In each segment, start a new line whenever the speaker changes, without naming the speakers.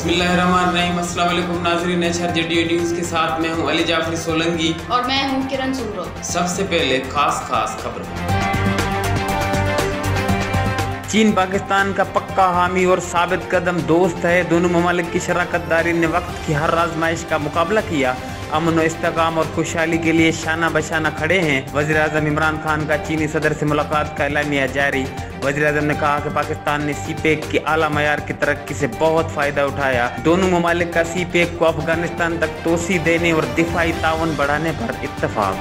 बिस्मिल्लाहिर्रहमानिर्रहीम। अस्सलाम वालेकुम नाज़रीन, HRJDO न्यूज़ के साथ मैं हूं अली जाफरी सोलंकी
और मैं हूं किरण सुमरो।
सबसे पहले खास खबर। चीन पाकिस्तान का पक्का हामी और साबित कदम दोस्त है। दोनों ममालिक की शराकत दारी ने वक्त की हर आजमाइश का मुकाबला किया। अमन व इस्तेकाम और खुशहाली के लिए शाना बशाना खड़े हैं। वज़ीर-ए-आज़म इमरान खान का चीनी सदर से मुलाकात का एलानिया जारी। वज़ीर-ए-आज़म ने कहा कि पाकिस्तान ने CPEC की आला मयार की तरक्की से बहुत फ़ायदा उठाया। दोनों ममालिक का CPEC को अफगानिस्तान तक तोसी देने और दिफाई ताउन बढ़ाने पर इत्तफाक।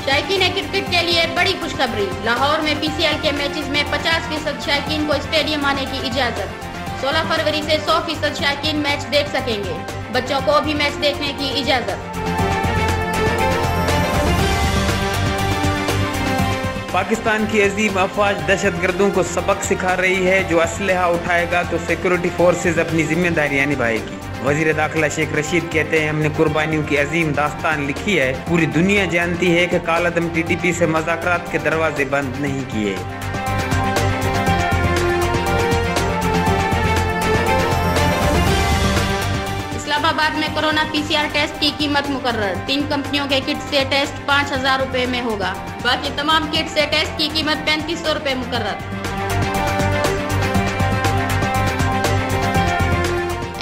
शायकीन क्रिकेट के लिए बड़ी खुशखबरी। लाहौर में PCL के मैचेस में 50% शायकीन को स्टेडियम आने की इजाजत। 16 फरवरी से 100% शायकीन मैच देख सकेंगे। बच्चों को भी मैच देखने की इजाजत।
पाकिस्तान की अजीम अफवाज दहशतगर्दों को सबक सिखा रही है। जो असलहा उठाएगा तो सिक्योरिटी फोर्सेज अपनी जिम्मेदारियां निभाएगी। वजीर दाखिला शेख रशीद कहते हैं, हमने कुर्बानियों की अजीम दास्तान लिखी है। पूरी दुनिया जानती है कि कालादम TTP से मुज़ाकरात के दरवाजे बंद नहीं किए।
इस्लामाबाद में कोरोना PCR टेस्ट की कीमत मुकर्रर। 3 कंपनियों के किट से टेस्ट 5000 रुपए में होगा। बाकी तमाम किट से टेस्ट की कीमत 3500 रुपए मुकर्रर।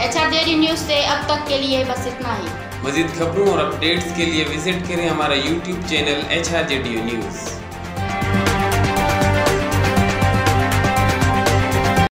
HRJD न्यूज़ से अब तक के लिए बस इतना ही।
मज़ीद खबरों और अपडेट्स के लिए विजिट करें हमारा YouTube चैनल HRJDO न्यूज़।